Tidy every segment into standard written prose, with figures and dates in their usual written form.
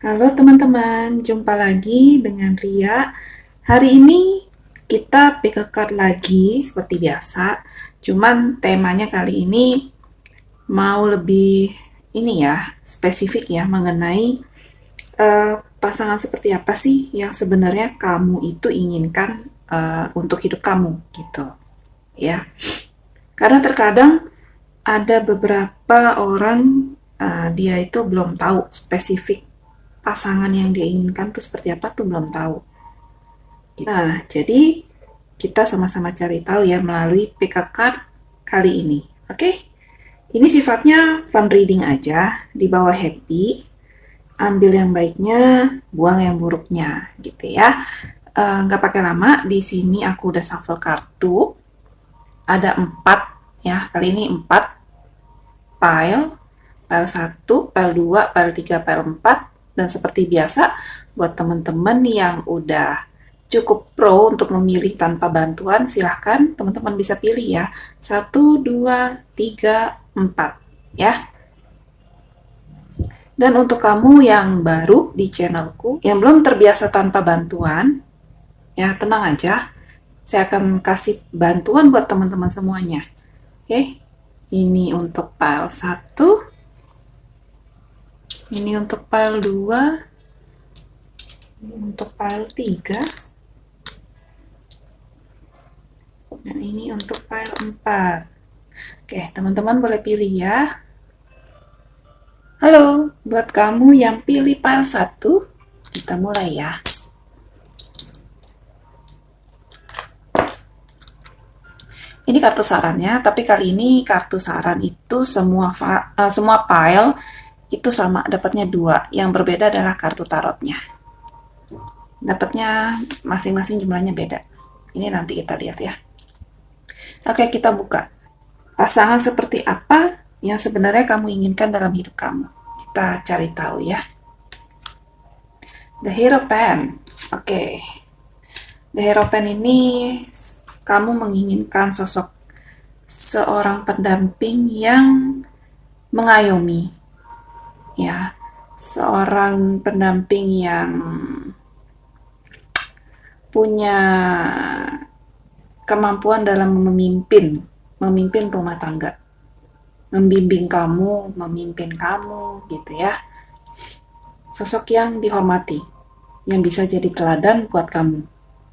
Halo teman-teman, jumpa lagi dengan Ria. Hari ini kita pick a card lagi seperti biasa. Cuman temanya kali ini mau lebih ini ya, spesifik ya mengenai pasangan seperti apa sih yang sebenarnya kamu itu inginkan untuk hidup kamu gitu. Ya. Karena terkadang ada beberapa orang dia itu belum tahu spesifik pasangan yang dia inginkan tuh seperti apa tuh belum tahu. Nah, jadi kita sama-sama cari tahu ya melalui pick a card kali ini. Oke? Ini sifatnya fun reading aja, di bawah happy, ambil yang baiknya, buang yang buruknya, gitu ya. Nggak pakai lama, di sini aku udah shuffle kartu, ada 4 ya, kali ini 4 pile, pile 1, pile 2, pile 3, pile 4, dan seperti biasa, buat teman-teman yang udah cukup pro untuk memilih tanpa bantuan, silahkan teman-teman bisa pilih ya. 1, 2, 3, 4 ya. Dan untuk kamu yang baru di channelku, yang belum terbiasa tanpa bantuan, ya tenang aja. Saya akan kasih bantuan buat teman-teman semuanya. Oke, ini untuk file 1, ini untuk file 2, ini untuk file 3, dan ini untuk file 4. Oke, teman-teman boleh pilih ya. Halo, buat kamu yang pilih file 1, kita mulai ya. Ini kartu sarannya, tapi kali ini kartu saran itu semua file itu sama, dapatnya 2. Yang berbeda adalah kartu tarotnya. Dapatnya masing-masing jumlahnya beda. Ini nanti kita lihat ya. Oke, kita buka. Pasangan seperti apa yang sebenarnya kamu inginkan dalam hidup kamu? Kita cari tahu ya. The Hierophant. Oke. The Hierophant ini kamu menginginkan sosok seorang pendamping yang mengayomi. Ya. Seorang pendamping yang punya kemampuan dalam memimpin rumah tangga, membimbing kamu, memimpin kamu, gitu ya. Sosok yang dihormati, yang bisa jadi teladan buat kamu,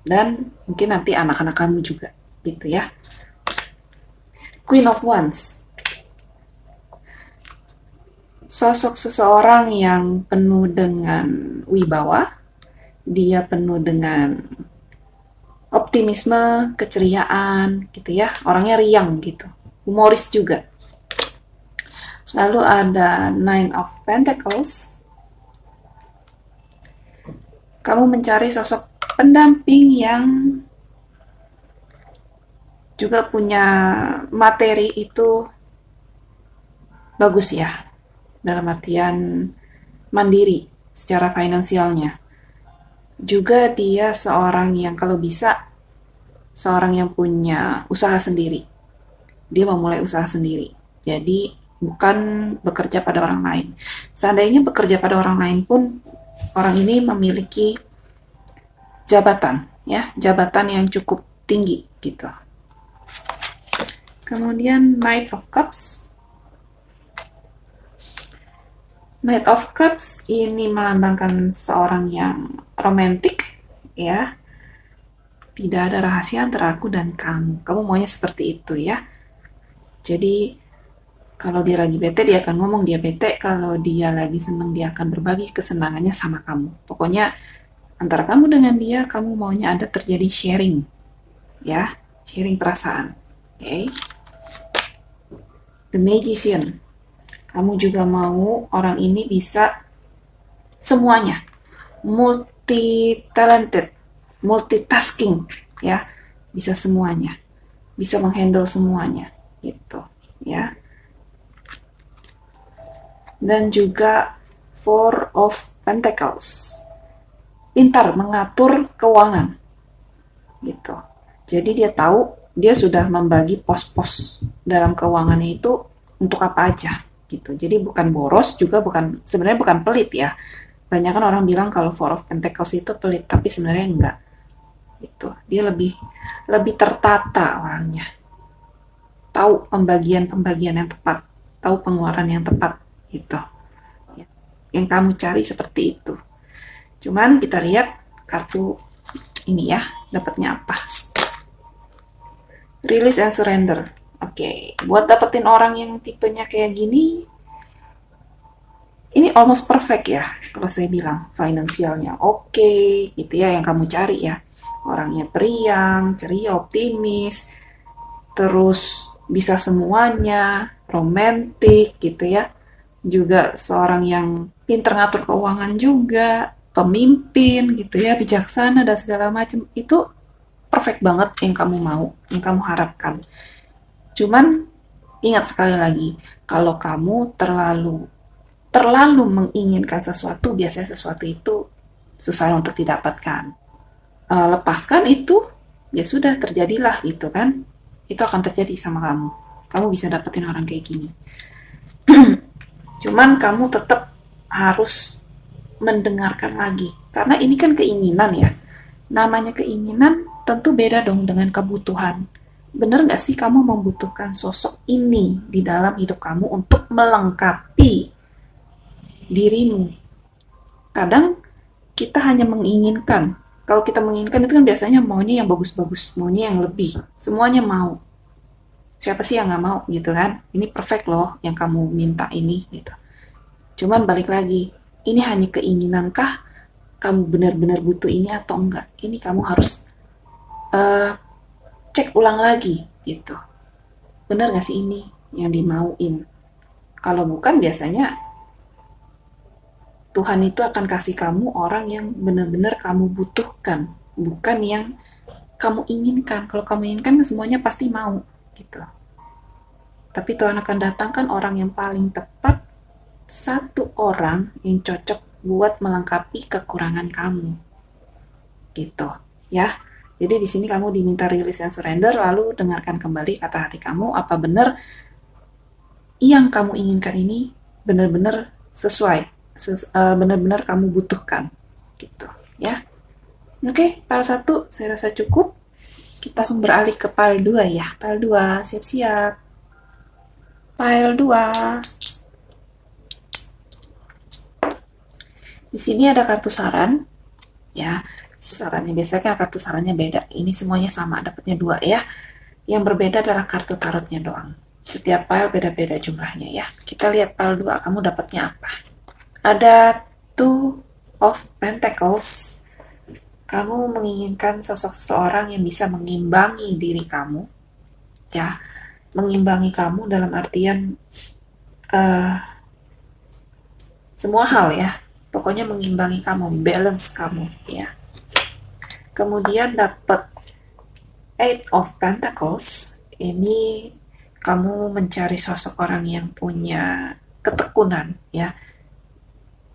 dan mungkin nanti anak-anak kamu juga, gitu ya. Queen of Wands, sosok seseorang yang penuh dengan wibawa, dia penuh dengan optimisme, keceriaan, gitu ya. Orangnya riang gitu, humoris juga. Lalu ada Nine of Pentacles. Kamu mencari sosok pendamping yang juga punya materi itu bagus ya. Dalam artian mandiri secara finansialnya. Juga dia seorang yang kalau bisa, seorang yang punya usaha sendiri. Dia memulai usaha sendiri. Jadi bukan bekerja pada orang lain. Seandainya bekerja pada orang lain pun, orang ini memiliki jabatan, ya, jabatan yang cukup tinggi gitu. Kemudian Knight of Cups. Knight of Cups ini melambangkan seorang yang romantik, ya. Tidak ada rahasia antara aku dan kamu. Kamu maunya seperti itu ya. Jadi kalau dia lagi bete, dia akan ngomong dia bete. Kalau dia lagi senang, dia akan berbagi kesenangannya sama kamu. Pokoknya antara kamu dengan dia, kamu maunya ada terjadi sharing. Ya, sharing perasaan. Oke. The Magician. Kamu juga mau orang ini bisa semuanya. Multi-talented. Multitasking. Ya, bisa semuanya. Bisa menghandle semuanya. Gitu. Ya. Dan juga Four of Pentacles, pintar mengatur keuangan gitu. Jadi dia tahu, dia sudah membagi pos-pos dalam keuangannya itu untuk apa aja gitu. Jadi bukan boros, juga bukan, sebenarnya bukan pelit ya, Banyak kan orang bilang kalau Four of Pentacles itu pelit, tapi sebenarnya enggak. Itu dia lebih tertata orangnya. Tahu pembagian yang tepat, tahu pengeluaran yang tepat gitu. Yang kamu cari seperti itu. Cuman kita lihat kartu ini ya, dapatnya apa? Release and surrender. Oke, buat dapetin orang yang tipenya kayak gini, ini almost perfect ya, kalau saya bilang. Finansialnya oke, gitu ya, yang kamu cari ya. Orangnya periang, ceria, optimis, terus bisa semuanya, romantis gitu ya. Juga seorang yang pinter ngatur keuangan juga, pemimpin gitu ya, bijaksana dan segala macam. Itu perfect banget yang kamu mau, yang kamu harapkan. Cuman ingat sekali lagi, kalau kamu terlalu menginginkan sesuatu, biasanya sesuatu itu susah untuk didapatkan. Lepaskan itu, ya sudah, terjadilah gitu kan. Itu akan terjadi sama kamu. Kamu bisa dapetin orang kayak gini. Cuman kamu tetap harus mendengarkan lagi. Karena ini kan keinginan ya. Namanya keinginan tentu beda dong dengan kebutuhan. Bener gak sih kamu membutuhkan sosok ini di dalam hidup kamu untuk melengkapi dirimu? Kadang kita hanya menginginkan. Kalau kita menginginkan itu kan biasanya maunya yang bagus-bagus, maunya yang lebih. Semuanya mau. Siapa sih yang gak mau gitu kan? Ini perfect loh yang kamu minta ini gitu. Cuman balik lagi, ini hanya keinginankah? Kamu benar-benar butuh ini atau enggak? Ini kamu harus cek ulang lagi gitu. Benar gak sih ini yang dimauin? Kalau bukan, biasanya Tuhan itu akan kasih kamu orang yang benar-benar kamu butuhkan, bukan yang kamu inginkan. Kalau kamu inginkan, semuanya pasti mau gitu. Tapi Tuhan akan datangkan orang yang paling tepat, satu orang yang cocok buat melengkapi kekurangan kamu gitu ya. Jadi di sini kamu diminta release and surrender, lalu dengarkan kembali kata hati kamu, apa benar yang kamu inginkan ini benar-benar sesuai, benar-benar kamu butuhkan gitu ya. Oke, pile 1 saya rasa cukup. Kita langsung beralih ke pile 2 ya. Pile 2, siap-siap. Pile 2. Di sini ada kartu saran ya. Sarannya biasanya kartu sarannya beda. Ini semuanya sama, dapatnya 2 ya. Yang berbeda adalah kartu tarotnya doang. Setiap pile beda-beda jumlahnya ya. Kita lihat pile 2, kamu dapatnya apa? Ada Two of Pentacles. Kamu menginginkan sosok seseorang yang bisa mengimbangi diri kamu. Ya, mengimbangi kamu dalam artian semua hal ya. Pokoknya mengimbangi kamu, balance kamu ya. Kemudian dapat Eight of Pentacles. Ini kamu mencari sosok orang yang punya ketekunan ya.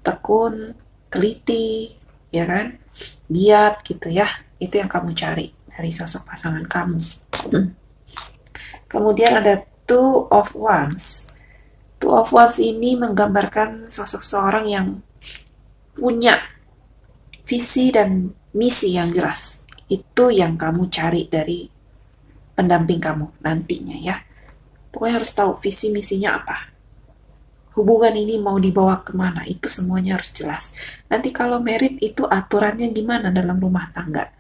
Tekun, teliti, ya kan? Giat gitu ya. Itu yang kamu cari dari sosok pasangan kamu. Kemudian ada Two of Wands. Two of Wands ini menggambarkan sosok seorang yang punya visi dan misi yang jelas. Itu yang kamu cari dari pendamping kamu nantinya ya. Pokoknya harus tahu visi misinya apa. Hubungan ini mau dibawa kemana, itu semuanya harus jelas. Nanti kalau merit itu aturannya gimana dalam rumah tangga.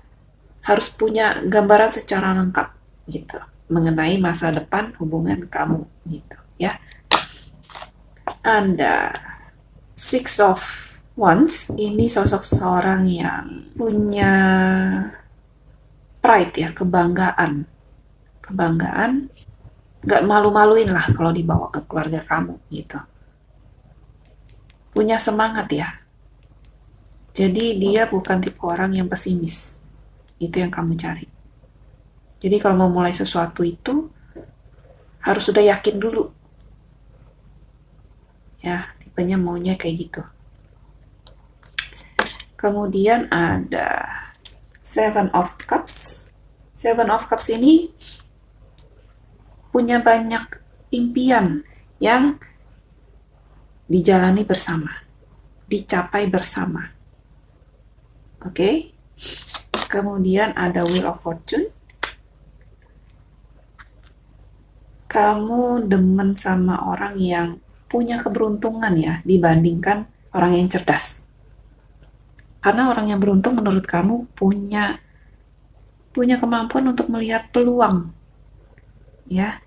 Harus punya gambaran secara lengkap gitu. Mengenai masa depan hubungan kamu gitu ya. Anda Six of Wands, ini sosok seorang yang punya pride ya, kebanggaan, gak malu-maluin lah kalau dibawa ke keluarga kamu gitu. Punya semangat ya. Jadi dia bukan tipe orang yang pesimis. Itu yang kamu cari. Jadi kalau mau mulai sesuatu itu harus sudah yakin dulu. Ya, tipenya maunya kayak gitu. Kemudian ada Seven of Cups. Seven of Cups ini punya banyak impian yang dijalani bersama. dicapai bersama. Oke. Kemudian ada Wheel of Fortune. Kamu demen sama orang yang punya keberuntungan ya dibandingkan orang yang cerdas. Karena orang yang beruntung menurut kamu punya kemampuan untuk melihat peluang. Ya.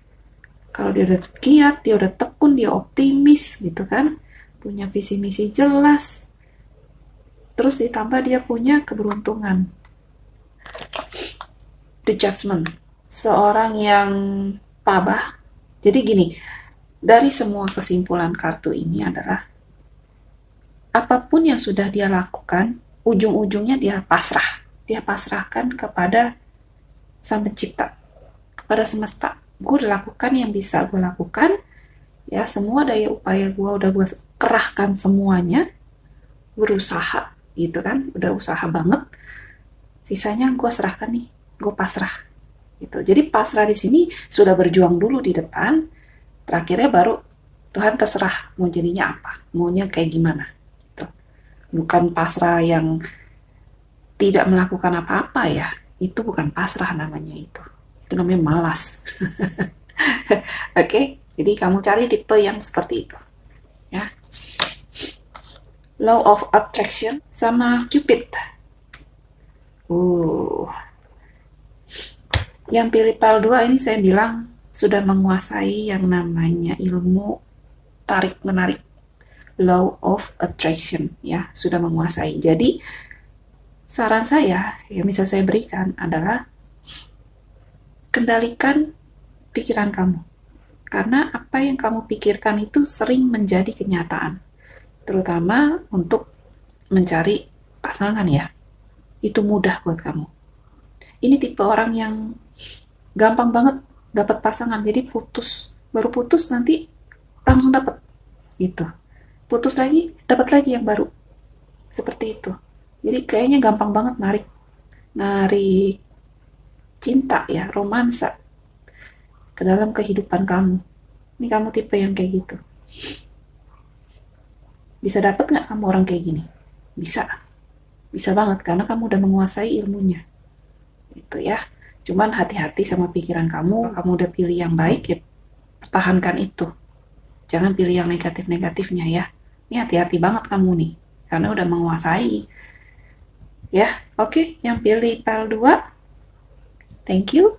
Kalau dia udah giat, dia udah tekun, dia optimis gitu kan. Punya visi misi jelas. Terus ditambah dia punya keberuntungan. The Judgment. Seorang yang tabah. Jadi gini, dari semua kesimpulan kartu ini adalah apapun yang sudah dia lakukan, ujung-ujungnya dia pasrah. Dia pasrahkan kepada Sang Pencipta, kepada semesta. Gue udah lakukan yang bisa gue lakukan, ya semua daya upaya gue udah gue kerahkan semuanya, berusaha gitu kan, udah usaha banget. Sisanya gue serahkan nih, gue pasrah. Gitu. Jadi pasrah di sini sudah berjuang dulu di depan, terakhirnya baru Tuhan terserah mau jadinya apa, maunya kayak gimana. Gitu. Bukan pasrah yang tidak melakukan apa-apa ya, itu bukan pasrah namanya itu namanya malas. Oke, jadi kamu cari tipe yang seperti itu, ya. Law of Attraction sama Cupid. Yang pilih pile 2 ini saya bilang sudah menguasai yang namanya ilmu tarik-menarik, Law of Attraction, ya, sudah menguasai. Jadi saran saya yang bisa saya berikan adalah kendalikan pikiran kamu. Karena apa yang kamu pikirkan itu sering menjadi kenyataan. Terutama untuk mencari pasangan ya. Itu mudah buat kamu. Ini tipe orang yang gampang banget dapat pasangan. Jadi baru putus nanti langsung dapat gitu. Putus lagi, dapat lagi yang baru. Seperti itu. Jadi kayaknya gampang banget narik cinta ya, romansa ke dalam kehidupan kamu. Ini kamu tipe yang kayak gitu. Bisa dapat nggak kamu orang kayak gini? Bisa. Bisa banget karena kamu udah menguasai ilmunya. Itu ya. Cuman hati-hati sama pikiran kamu. Kamu udah pilih yang baik ya, pertahankan itu. Jangan pilih yang negatif-negatifnya ya. Ini hati-hati banget kamu nih. Karena udah menguasai. Ya, oke. Yang pilih pile 2. Thank you.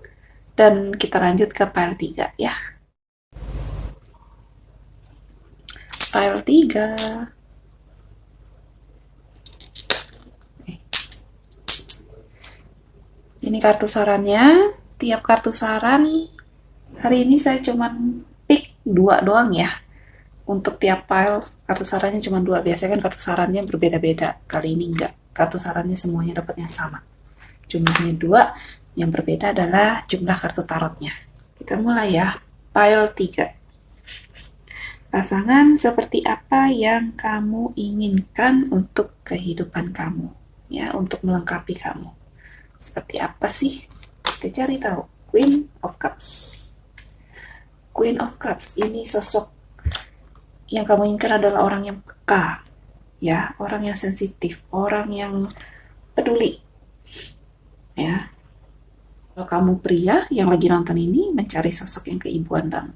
Dan kita lanjut ke pile 3 ya. Pile 3. Ini kartu sarannya. Tiap kartu saran hari ini saya cuman pick 2 doang ya. Untuk tiap pile kartu sarannya cuma 2. Biasanya kan kartu sarannya berbeda-beda. Kali ini enggak. Kartu sarannya semuanya dapatnya sama. Jumlahnya 2. Yang berbeda adalah jumlah kartu tarotnya. Kita mulai ya. Pile 3. Pasangan seperti apa yang kamu inginkan untuk kehidupan kamu? Ya, untuk melengkapi kamu. Seperti apa sih? Kita cari tahu. Queen of Cups. Queen of Cups ini sosok yang kamu inginkan adalah orang yang peka, ya, orang yang sensitif, orang yang peduli, ya. Kalau kamu pria yang lagi nonton ini mencari sosok yang keibuan banget.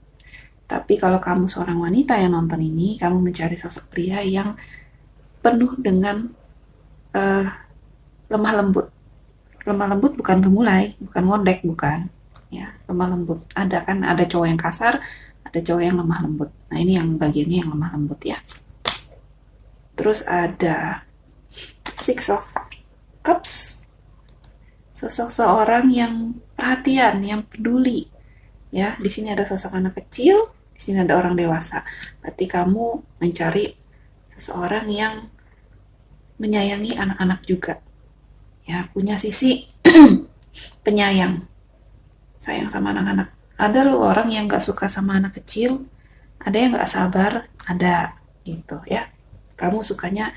Tapi kalau kamu seorang wanita yang nonton ini, kamu mencari sosok pria yang penuh dengan lemah lembut. Lemah lembut bukan gemulai, bukan ngondek, bukan. Ya, lemah lembut. Ada kan, ada cowok yang kasar, ada cowok yang lemah lembut. Nah, ini yang bagiannya yang lemah lembut ya. Terus ada Six of Cups. Sosok seorang yang perhatian, yang peduli. Ya, di sini ada sosok anak kecil, di sini ada orang dewasa. Berarti kamu mencari seseorang yang menyayangi anak-anak juga. Ya, punya sisi penyayang, sayang sama anak-anak. Ada loh orang yang gak suka sama anak kecil, ada yang gak sabar, ada gitu ya. Kamu sukanya,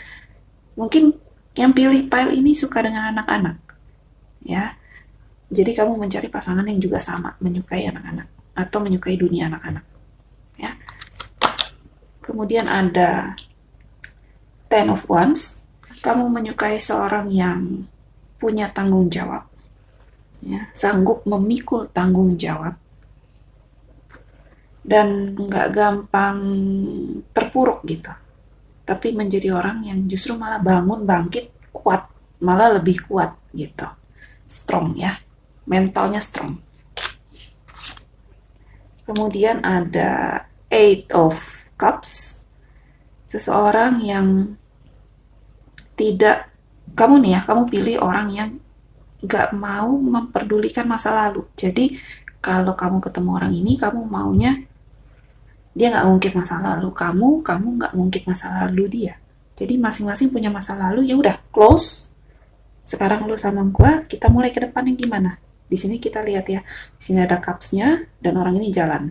mungkin yang pilih pile ini suka dengan anak-anak ya. Jadi kamu mencari pasangan yang juga sama, menyukai anak-anak atau menyukai dunia anak-anak ya. Kemudian ada Ten of Wands, kamu menyukai seorang yang punya tanggung jawab, ya, sanggup memikul tanggung jawab, dan nggak gampang terpuruk gitu. Tapi menjadi orang yang justru malah bangun, bangkit, kuat, malah lebih kuat gitu. Strong ya, mentalnya strong. Kemudian ada Eight of Cups, seseorang yang tidak, kamu nih ya, kamu pilih orang yang gak mau memperdulikan masa lalu. Jadi kalau kamu ketemu orang ini, kamu maunya dia gak ngungkit masa lalu kamu gak ngungkit masa lalu dia. Jadi masing-masing punya masa lalu, ya udah close. Sekarang lu sama gua, kita mulai ke depannya gimana? Di sini kita lihat ya, di sini ada cups-nya dan orang ini jalan,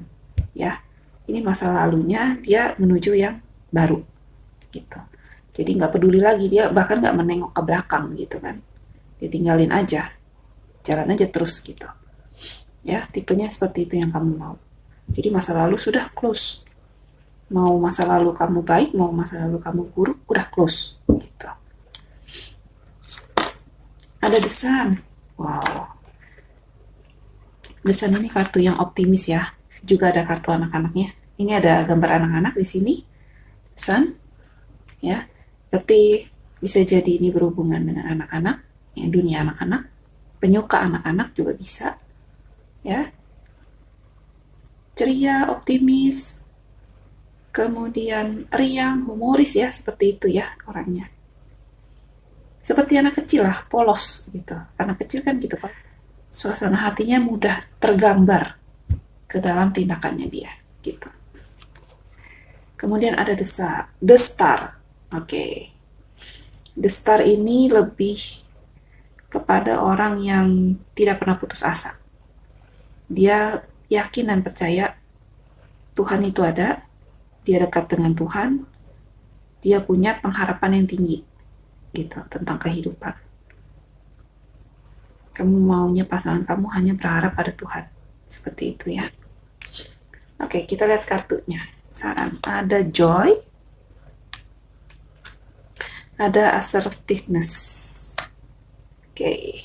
ya. Ini masa lalunya, dia menuju yang baru, gitu. Jadi nggak peduli lagi, dia bahkan nggak menengok ke belakang gitu kan. Dia tinggalin aja, jalan aja terus gitu. Ya, tipenya seperti itu yang kamu mau. Jadi masa lalu sudah close. Mau masa lalu kamu baik, mau masa lalu kamu buruk, udah close gitu. Ada The Sun. Wow. The Sun ini kartu yang optimis ya. Juga ada kartu anak-anaknya. Ini ada gambar anak-anak di sini. Sun, ya. Berarti bisa jadi ini berhubungan dengan anak-anak, ya, dunia anak-anak, penyuka anak-anak juga bisa, ya. Ceria, optimis, kemudian riang, humoris ya, seperti itu ya orangnya. Seperti anak kecil lah, polos gitu. Anak kecil kan gitu kan. Suasana hatinya mudah tergambar ke dalam tindakannya dia, gitu. Kemudian ada The Star. Oke. The Star ini lebih kepada orang yang tidak pernah putus asa. Dia yakin dan percaya Tuhan itu ada, dia dekat dengan Tuhan, dia punya pengharapan yang tinggi gitu tentang kehidupan. Kamu maunya pasangan kamu hanya berharap pada Tuhan. Seperti itu ya. Oke, kita lihat kartunya. Saran. Ada Joy. Ada Assertiveness. Oke.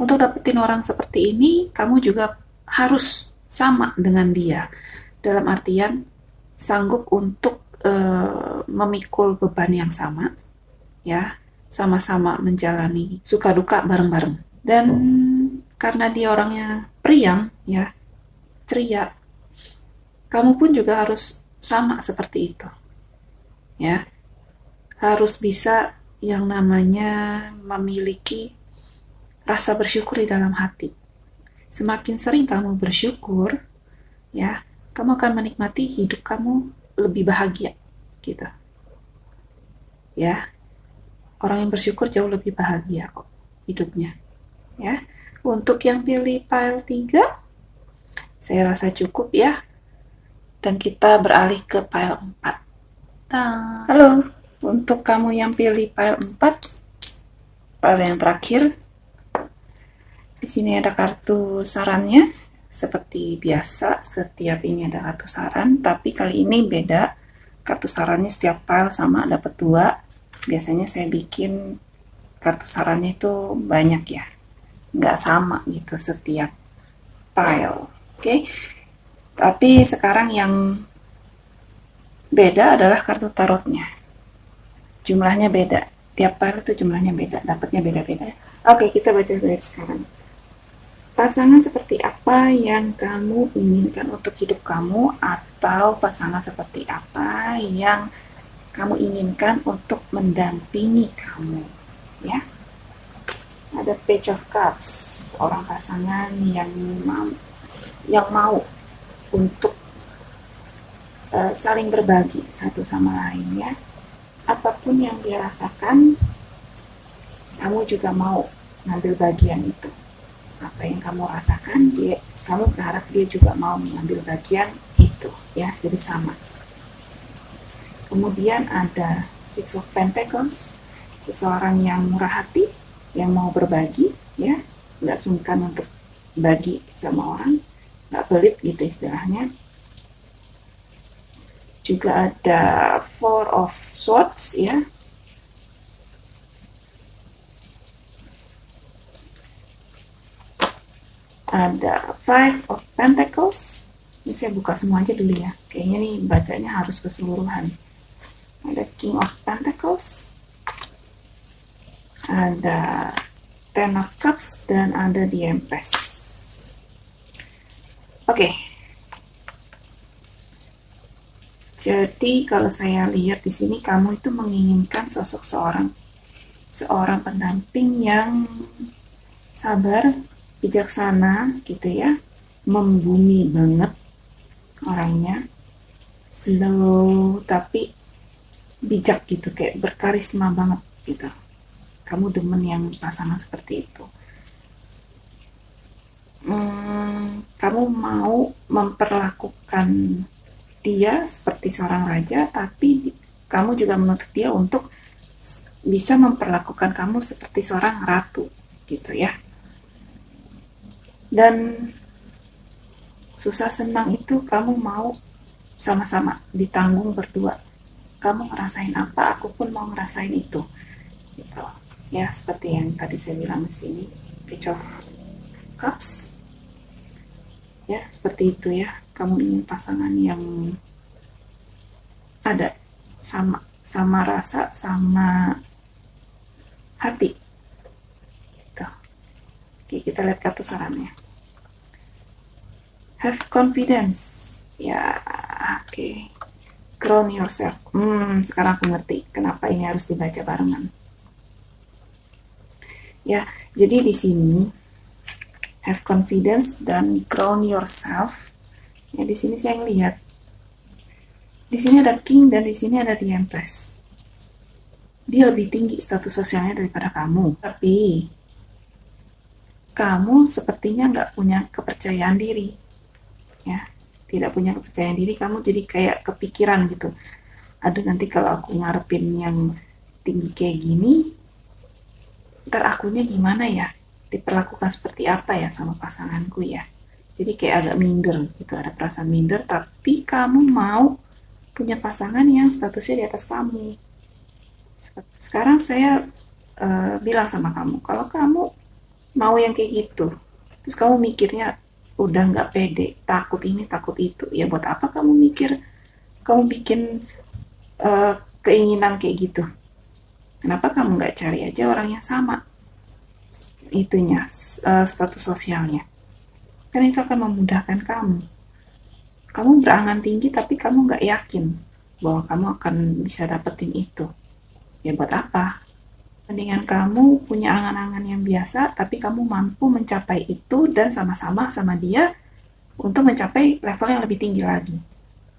Untuk dapetin orang seperti ini, kamu juga harus sama dengan dia. Dalam artian, sanggup untuk memikul beban yang sama. Ya, sama-sama menjalani suka duka bareng-bareng. Dan karena dia orangnya periang, ya, ceria, kamu pun juga harus sama seperti itu, ya. Harus bisa yang namanya memiliki rasa bersyukur di dalam hati. Semakin sering kamu bersyukur, ya, kamu akan menikmati hidup kamu lebih bahagia, gitu. Ya. Orang yang bersyukur jauh lebih bahagia kok hidupnya. Ya. Untuk yang pilih pile 3, saya rasa cukup ya. Dan kita beralih ke pile 4. Halo, untuk kamu yang pilih pile 4, pile yang terakhir, di sini ada kartu sarannya. Seperti biasa, setiap ini ada kartu saran, tapi kali ini beda. Kartu sarannya setiap pile sama, dapat 2. Biasanya saya bikin kartu sarannya itu banyak ya, nggak sama gitu setiap pile. Oke. Tapi sekarang yang beda adalah kartu tarotnya. Jumlahnya beda. Tiap pile itu jumlahnya beda, dapatnya beda-beda. Oke, kita baca dari sekarang. Pasangan seperti apa yang kamu inginkan untuk hidup kamu, atau pasangan seperti apa yang kamu inginkan untuk mendampingi kamu, ya. Ada Page of Cups, orang pasangan yang mau untuk saling berbagi satu sama lain, ya. Apapun yang dia rasakan, kamu juga mau ngambil bagian itu. Apa yang kamu rasakan, kamu berharap dia juga mau mengambil bagian itu, ya. Jadi sama. Kemudian ada Six of Pentacles, seseorang yang murah hati, yang mau berbagi, ya, nggak sungkan untuk bagi sama orang, nggak pelit gitu istilahnya. juga ada Four of Swords ya. Ada Five of Pentacles. Ini saya buka semua aja dulu ya. Kayaknya nih bacanya harus keseluruhan. Ada King of Pentacles. Ada Ten of Cups dan ada The Empress. Oke. Jadi kalau saya lihat di sini kamu itu menginginkan sosok seorang pendamping yang sabar, bijaksana gitu ya, membumi banget orangnya, slow tapi bijak gitu, kayak berkarisma banget gitu. Kamu demen yang pasangan seperti itu. Kamu mau memperlakukan dia seperti seorang raja, tapi kamu juga menuntut dia untuk bisa memperlakukan kamu seperti seorang ratu gitu ya. Dan susah senang itu kamu mau sama-sama ditanggung berdua. Kamu ngerasain apa, aku pun mau ngerasain itu gitu ya, seperti yang tadi saya bilang di sini, Page of Cups ya, seperti itu ya. Kamu ingin pasangan yang ada sama rasa, sama hati gitu. Oke, kita lihat kartu sarannya. Have confidence ya. Oke. Ground yourself. Sekarang aku ngerti kenapa ini harus dibaca barengan ya. Jadi di sini have confidence dan ground yourself ya. Di sini saya ngelihat di sini ada king dan di sini ada the empress. Dia lebih tinggi status sosialnya daripada kamu, tapi kamu sepertinya nggak punya kepercayaan diri ya. Tidak punya kepercayaan diri, kamu jadi kayak kepikiran gitu, aduh nanti kalau aku ngarepin yang tinggi kayak gini, ntar akunya gimana ya, diperlakukan seperti apa ya sama pasanganku ya. Jadi kayak agak minder gitu, ada perasaan minder, tapi kamu mau punya pasangan yang statusnya di atas kamu. Sekarang saya bilang sama kamu, kalau kamu mau yang kayak gitu, terus kamu mikirnya udah nggak pede, takut ini takut itu, ya buat apa kamu mikir, kamu bikin keinginan kayak gitu? Kenapa kamu nggak cari aja orang yang sama itunya, status sosialnya? Kan itu akan memudahkan kamu. Kamu berangan tinggi tapi kamu nggak yakin bahwa kamu akan bisa dapetin itu. Ya buat apa? Mendingan kamu punya angan-angan yang biasa, tapi kamu mampu mencapai itu dan sama-sama sama dia untuk mencapai level yang lebih tinggi lagi.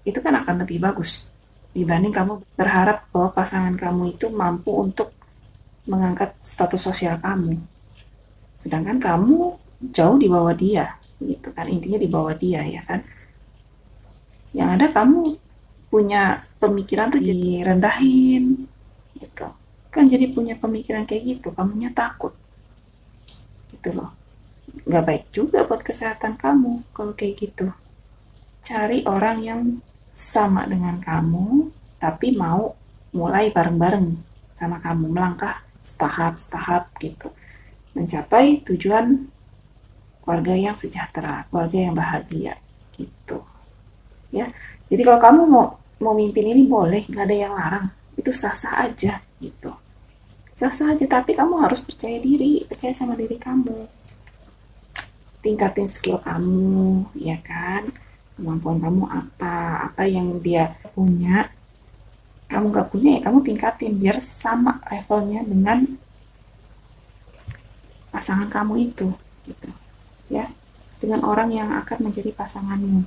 Itu kan akan lebih bagus dibanding kamu berharap bahwa pasangan kamu itu mampu untuk mengangkat status sosial kamu. Sedangkan kamu jauh di bawah dia, gitu kan, intinya di bawah dia ya kan. Yang ada kamu punya pemikiran tuh jadi rendahin, gitu. Kan jadi punya pemikiran kayak gitu, kamunya takut gitu loh. Nggak baik juga buat kesehatan kamu kalau kayak gitu. Cari orang yang sama dengan kamu tapi mau mulai bareng-bareng sama kamu, melangkah setahap-setahap gitu, mencapai tujuan keluarga yang sejahtera, keluarga yang bahagia gitu ya. Jadi kalau kamu mau mimpin ini boleh, nggak ada yang larang, itu sah-sah aja gitu, sah-sah aja, tapi kamu harus percaya diri, percaya sama diri kamu, tingkatin skill kamu ya kan, kemampuan kamu apa yang dia punya kamu nggak punya, ya kamu tingkatin biar sama levelnya dengan pasangan kamu itu gitu ya, dengan orang yang akan menjadi pasanganmu.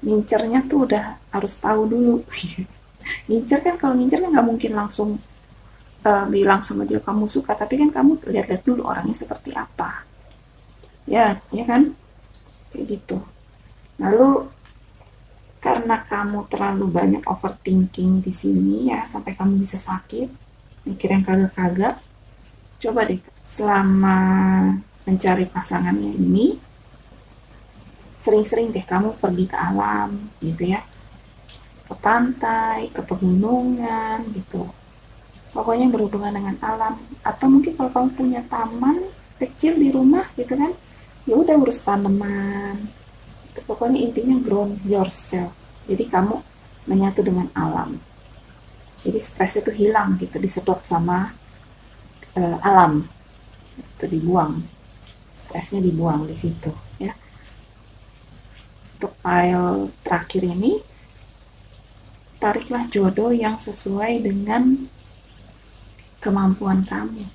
Ngincernya tuh udah harus tahu dulu. Ngincer kan, kalau ngincer kan nggak mungkin langsung bilang sama dia kamu suka, tapi kan kamu lihat-lihat dulu orangnya seperti apa ya kan, kayak gitu. Lalu karena kamu terlalu banyak overthinking di sini ya, sampai kamu bisa sakit, mikir yang kagak-kagak, coba deh selama mencari pasangannya ini, sering-sering deh kamu pergi ke alam gitu ya, ke pantai, ke pegunungan gitu. Pokoknya berhubungan dengan alam. Atau mungkin kalau kamu punya taman kecil di rumah gitu kan, ya udah urus tanaman. Pokoknya intinya ground yourself. Jadi kamu menyatu dengan alam. Jadi stres itu hilang gitu, disedot sama alam. Itu dibuang. Stresnya dibuang di situ ya. Untuk file terakhir ini, tariklah jodoh yang sesuai dengan kemampuan kamu.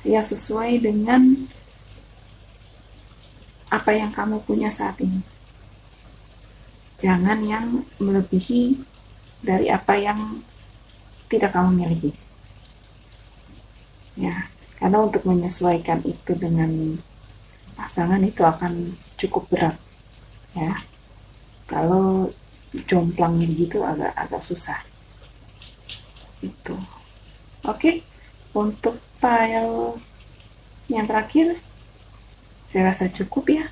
Ya sesuai dengan apa yang kamu punya saat ini. Jangan yang melebihi dari apa yang tidak kamu miliki. Ya, karena untuk menyesuaikan itu dengan pasangan itu akan cukup berat. Ya, kalau jomplang begitu agak susah. Itu. Oke, untuk file yang terakhir saya rasa cukup ya.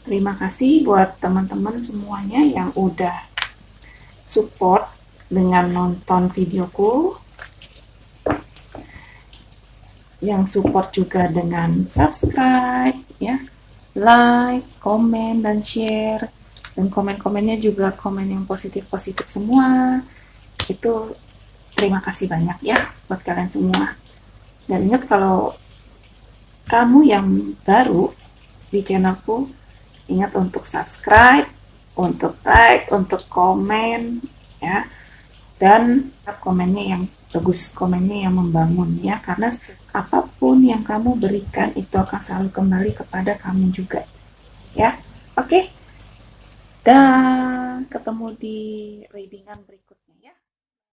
Terima kasih buat teman-teman semuanya yang udah support dengan nonton videoku, yang support juga dengan subscribe ya, like, komen, dan share. Dan komen-komennya juga komen yang positif-positif semua. Itu terima kasih banyak ya buat kalian semua. Dan ingat, kalau kamu yang baru di channelku, ingat untuk subscribe, untuk like, untuk komen ya. Dan komennya yang bagus, komennya yang membangun ya, karena apapun yang kamu berikan itu akan selalu kembali kepada kamu juga ya. Oke, dan ketemu di readingan berikutnya.